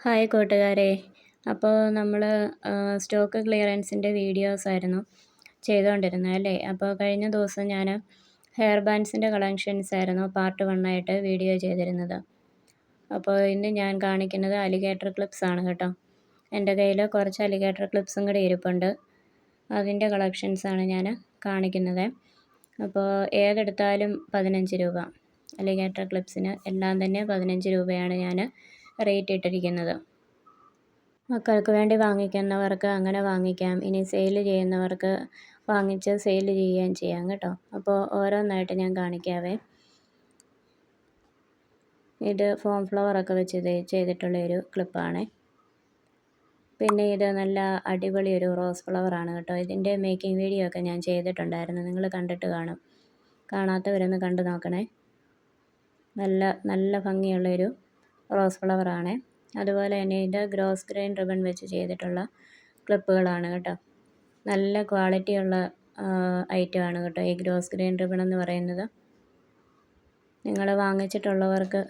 Hi കൂട്ടുകാരെ. അപ്പോൾ നമ്മൾ സ്റ്റോക്ക് ക്ലിയറൻസിൻ്റെ വീഡിയോസായിരുന്നു ചെയ്തുകൊണ്ടിരുന്നത് അല്ലേ. അപ്പോൾ കഴിഞ്ഞ ദിവസം ഞാൻ ഹെയർ ബാൻഡ്സിൻ്റെ കളക്ഷൻസ് ആയിരുന്നു പാർട്ട് 1 ആയിട്ട് വീഡിയോ ചെയ്തിരുന്നത്. അപ്പോൾ ഇന്ന് ഞാൻ കാണിക്കുന്നത് അലിഗേറ്റർ ക്ലിപ്സ് ആണ് കേട്ടോ. എൻ്റെ കയ്യിൽ കുറച്ച് അലിഗേറ്റർ ക്ലിപ്സും കൂടി ഇരിപ്പുണ്ട്. അതിൻ്റെ കളക്ഷൻസാണ് ഞാൻ കാണിക്കുന്നത്. അപ്പോൾ ഏതെടുത്താലും 15 രൂപ. അലിഗേറ്റർ ക്ലിപ്സിന് എല്ലാം തന്നെ 15 രൂപയാണ് ഞാൻ റേറ്റ് ഇട്ടിരിക്കുന്നത്. മക്കൾക്ക് വേണ്ടി വാങ്ങിക്കുന്നവർക്ക് അങ്ങനെ വാങ്ങിക്കാം. ഇനി സെയിൽ ചെയ്യുന്നവർക്ക് വാങ്ങിച്ച് സെയിൽ ചെയ്യുകയും ചെയ്യാം കേട്ടോ. അപ്പോൾ ഓരോന്നായിട്ട് ഞാൻ കാണിക്കാവേ. ഇത് ഫോം ഫ്ലവറൊക്കെ വെച്ച് ചെയ്തിട്ടുള്ളൊരു ക്ലിപ്പാണ്. പിന്നെ ഇത് നല്ല അടിപൊളി ഒരു റോസ് ഫ്ലവറാണ് കേട്ടോ. ഇതിൻ്റെ മേക്കിംഗ് വീഡിയോ ഒക്കെ ഞാൻ ചെയ്തിട്ടുണ്ടായിരുന്നു. നിങ്ങൾ കണ്ടിട്ട് കാണും. കാണാത്തവരൊന്ന് കണ്ടു നോക്കണേ. നല്ല ഭംഗിയുള്ളൊരു റോസ് ഫ്ലവറാണ്. അതുപോലെ തന്നെ ഇത് ഗ്രോസ് ഗ്രെയിൻ റിബൺ വെച്ച് ചെയ്തിട്ടുള്ള ക്ലിപ്പുകളാണ് കേട്ടോ. നല്ല ക്വാളിറ്റിയുള്ള ഐറ്റമാണ് കേട്ടോ ഈ ഗ്രോസ് ഗ്രെയിൻ റിബൺ എന്ന് പറയുന്നത്. നിങ്ങൾ വാങ്ങിച്ചിട്ടുള്ളവർക്ക്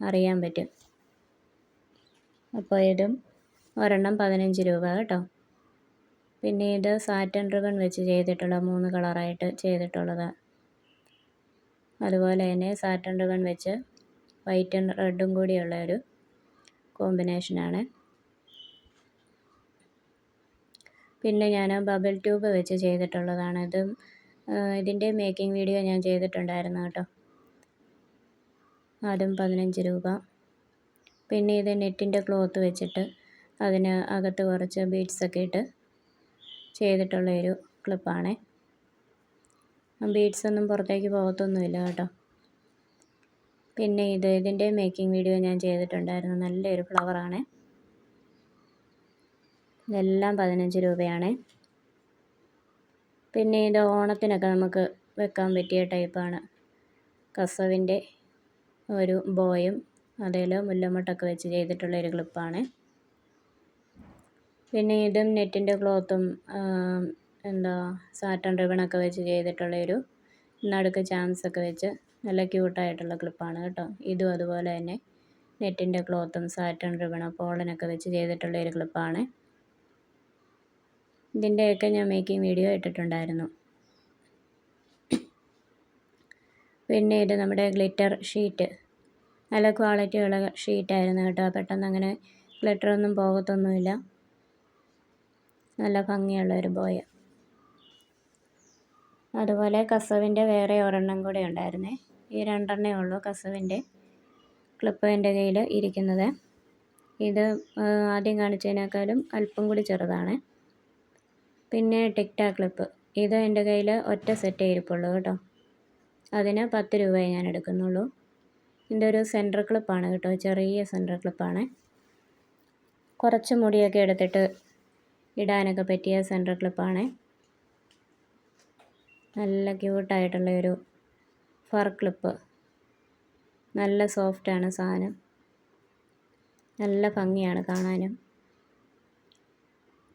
അറിയാൻ പറ്റും. അപ്പോൾ ഇതും ഒരെണ്ണം 15 രൂപ കേട്ടോ. പിന്നെ ഇത് സാറ്റൻ റിബൺ വെച്ച് ചെയ്തിട്ടുള്ള 3 കളറായിട്ട് ചെയ്തിട്ടുള്ളത്. അതുപോലെ തന്നെ സാറ്റൻ റിബൺ വെച്ച് വൈറ്റും റെഡും കൂടിയുള്ള ഒരു കോമ്പിനേഷനാണ്. പിന്നെ ഞാൻ ബബിൾ ട്യൂബ് വെച്ച് ചെയ്തിട്ടുള്ളതാണ്. ഇതിൻ്റെ മേക്കിംഗ് വീഡിയോ ഞാൻ ചെയ്തിട്ടുണ്ടായിരുന്നു കേട്ടോ. അതും 15 രൂപ. പിന്നെ ഇത് നെറ്റിൻ്റെ ക്ലോത്ത് വെച്ചിട്ട് അതിന് അകത്ത് കുറച്ച് ബീഡ്സൊക്കെ ഇട്ട് ചെയ്തിട്ടുള്ളൊരു ക്ലിപ്പാണ്. ബീഡ്സൊന്നും പുറത്തേക്ക് പോകത്തൊന്നുമില്ല കേട്ടോ. പിന്നെ ഇതിൻ്റെ മേക്കിംഗ് വീഡിയോ ഞാൻ ചെയ്തിട്ടുണ്ടായിരുന്നു. നല്ലൊരു ഫ്ലവറാണ്. ഇതെല്ലാം 15 രൂപയാണ്. പിന്നെ ഇത് ഓണത്തിനൊക്കെ നമുക്ക് വെക്കാൻ പറ്റിയ ടൈപ്പാണ്. കസവിൻ്റെ ഒരു ബോയും അതിൽ മുല്ലമൊട്ടൊക്കെ വെച്ച് ചെയ്തിട്ടുള്ളൊരു ക്ലിപ്പാണ്. പിന്നെ ഇതും നെറ്റിൻ്റെ ക്ലോത്തും സാറ്റൻ റിബണൊക്കെ വെച്ച് ചെയ്തിട്ടുള്ളൊരു നടുക്ക് ചാംസൊക്കെ വെച്ച് നല്ല ക്യൂട്ടായിട്ടുള്ള ക്ലിപ്പാണ് കേട്ടോ. ഇതും അതുപോലെ തന്നെ നെറ്റിൻ്റെ ക്ലോത്തും സാറ്റൻ റിബണും പോളനൊക്കെ വെച്ച് ചെയ്തിട്ടുള്ളൊരു ക്ലിപ്പാണ്. ഇതിൻ്റെയൊക്കെ ഞാൻ മേക്കിംഗ് വീഡിയോ ഇട്ടിട്ടുണ്ടായിരുന്നു. പിന്നെ ഇത് നമ്മുടെ ഗ്ലിറ്റർ ഷീറ്റ്. നല്ല ക്വാളിറ്റിയുള്ള ഷീറ്റായിരുന്നു കേട്ടോ. പെട്ടെന്ന് അങ്ങനെ ഗ്ലിറ്ററൊന്നും പോകത്തൊന്നുമില്ല. നല്ല ഭംഗിയുള്ള ഒരു ബോയ്. അതുപോലെ കസവിൻ്റെ വേറെ ഒരെണ്ണം കൂടെ ഉണ്ടായിരുന്നേ. ഈ 2 എണ്ണേ ഉള്ളൂ കസവിൻ്റെ ക്ലിപ്പ് എൻ്റെ കയ്യിൽ ഇരിക്കുന്നത്. ഇത് ആദ്യം കാണിച്ചതിനേക്കാളും അല്പം കൂടി ചെറുതാണ്. പിന്നെ ടിക്ടാ ക്ലിപ്പ്. ഇത് എൻ്റെ കയ്യിൽ ഒറ്റ സെറ്റേ ഇരിപ്പുള്ളൂ കേട്ടോ. അതിന് 10 രൂപയെ ഞാൻ എടുക്കുന്നുള്ളൂ. ഇതിൻ്റെ ഒരു സെൻറ്റർ ക്ലിപ്പാണ് കേട്ടോ. ചെറിയ സെൻറ്റർ ക്ലിപ്പാണ്. കുറച്ച് മുടിയൊക്കെ എടുത്തിട്ട് ഇടാനൊക്കെ പറ്റിയ സെൻറ്റർ ക്ലിപ്പാണ്. നല്ല ക്യൂട്ടായിട്ടുള്ള ഒരു ഫർ ക്ലിപ്പ്. നല്ല സോഫ്റ്റാണ് സാധനം. നല്ല ഭംഗിയാണ് കാണാനും.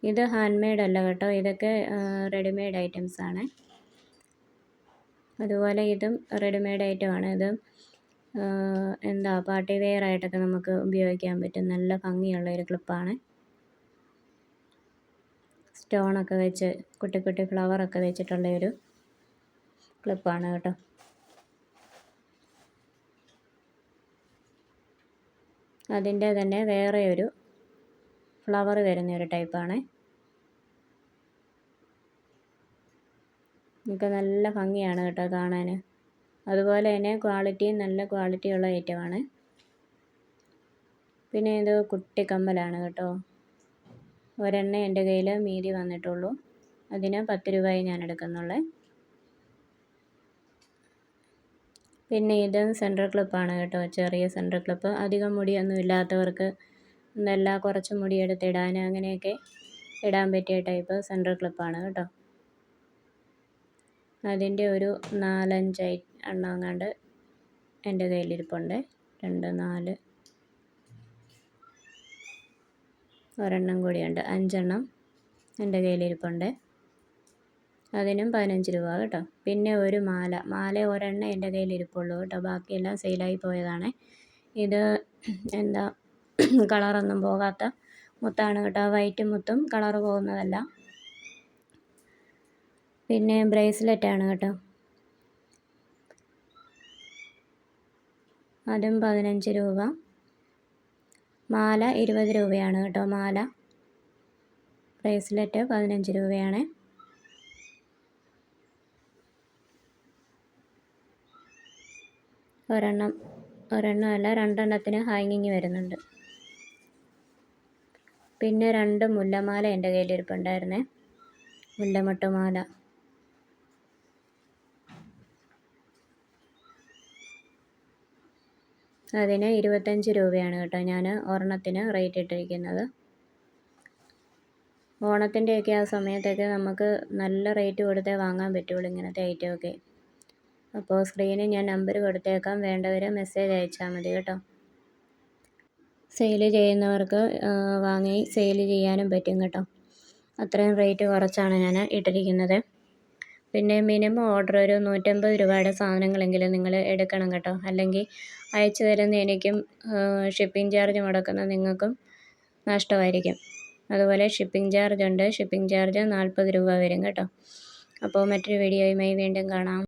ഇത് ഹാൻഡ് മെയ്ഡ് അല്ല കേട്ടോ. ഇതൊക്കെ റെഡിമെയ്ഡ് ഐറ്റംസ് ആണ്. അതുപോലെ ഇതും റെഡിമെയ്ഡ് ഐറ്റമാണ്. ഇത് പാർട്ടി വെയർ ആയിട്ടൊക്കെ നമുക്ക് ഉപയോഗിക്കാൻ പറ്റും. നല്ല ഭംഗിയുള്ള ഒരു ക്ലിപ്പാണ്. സ്റ്റോണൊക്കെ വെച്ച് കുട്ടി കുട്ടി ഫ്ലവറൊക്കെ വെച്ചിട്ടുള്ള ഒരു ക്ലിപ്പാണ് കേട്ടോ. അതിൻ്റെ തന്നെ വേറെ ഒരു ഫ്ലവർ വരുന്ന ഒരു ടൈപ്പാണ്. നമുക്ക് നല്ല ഭംഗിയാണ് കേട്ടോ കാണാൻ. അതുപോലെ തന്നെ ക്വാളിറ്റിയും നല്ല ക്വാളിറ്റിയുള്ള ഐറ്റമാണ്. പിന്നെ ഇത് കുട്ടി കമ്മലാണ് കേട്ടോ. ഒരെണ്ണേ എൻ്റെ കയ്യിൽ മീതി വന്നിട്ടുള്ളൂ. അതിന് 10 രൂപയെ ഞാൻ എടുക്കുന്നുള്ളൂ. പിന്നെ ഇത് സെൻറ്റർ ക്ലിപ്പാണ് കേട്ടോ. ചെറിയ സെൻറ്റർ ക്ലിപ്പ്. അധികം മുടിയൊന്നും ഇല്ലാത്തവർക്ക് കുറച്ച് മുടി എടുത്തിടാൻ അങ്ങനെയൊക്കെ ഇടാൻ പറ്റിയ ടൈപ്പ് സെൻറ്റർ ക്ലിപ്പാണ് കേട്ടോ. അതിൻ്റെ ഒരു 4-5 എണ്ണം എങ്ങാണ്ട് എൻ്റെ കയ്യിലിരിപ്പുണ്ട്. 2, 4, ഒരെണ്ണം കൂടിയുണ്ട്. 5 എണ്ണം എൻ്റെ കയ്യിലിരിപ്പുണ്ട്. അതിനും 15 രൂപ കേട്ടോ. പിന്നെ ഒരു മാല ഒരെണ്ണം എൻ്റെ കയ്യിലിരിപ്പുള്ളൂ കേട്ടോ. ബാക്കിയെല്ലാം സെയിലായി പോയതാണ്. ഇത് കളറൊന്നും പോകാത്ത മുത്താണ് കേട്ടോ. വൈറ്റ് മുത്തും കളറ് പോകുന്നതല്ല. പിന്നെ ബ്രേസ്ലെറ്റാണ് കേട്ടോ, അതും 15 രൂപ. മാല 20 രൂപയാണ് കേട്ടോ. മാല ബ്രേസ്ലെറ്റ് 15 രൂപയാണ്. ഒരെണ്ണമല്ല, 2 ഹാങ്ങിങ് വരുന്നുണ്ട്. പിന്നെ 2 മുല്ലമാല എൻ്റെ കയ്യിലിരിപ്പുണ്ടായിരുന്നേ, മുല്ലമൊട്ടുമാല. അതിന് 25 രൂപയാണ് കേട്ടോ ഞാൻ ഒരെണ്ണത്തിന് റേറ്റ് ഇട്ടിരിക്കുന്നത്. ഓണത്തിൻ്റെയൊക്കെ ആ സമയത്തൊക്കെ നമുക്ക് നല്ല റേറ്റ് കൊടുത്തേ വാങ്ങാൻ പറ്റുള്ളൂ ഇങ്ങനത്തെ ഐറ്റമൊക്കെ. അപ്പോൾ സ്ക്രീനിൽ ഞാൻ നമ്പർ കൊടുത്തേക്കാം, വേണ്ടവർ മെസ്സേജ് അയച്ചാൽ മതി കേട്ടോ. സെയിൽ ചെയ്യുന്നവർക്ക് വാങ്ങി സെയിൽ ചെയ്യാനും പറ്റും കേട്ടോ. അത്രയും റേറ്റ് കുറച്ചാണ് ഞാൻ ഇട്ടിരിക്കുന്നത്. പിന്നെ മിനിമം ഓർഡർ ഒരു 150 രൂപയുടെ സാധനങ്ങളെങ്കിലും നിങ്ങൾ എടുക്കണം കേട്ടോ. അല്ലെങ്കിൽ അയച്ചു തരുന്ന എനിക്കും ഷിപ്പിംഗ് ചാർജ് മുടക്കുന്ന നിങ്ങൾക്കും നഷ്ടമായിരിക്കും. അതുപോലെ ഷിപ്പിംഗ് ചാർജ് ഉണ്ട്. ഷിപ്പിംഗ് ചാർജ് 40 രൂപ വരും കേട്ടോ. അപ്പോൾ മറ്റൊരു വീഡിയോയുമായി വീണ്ടും കാണാം.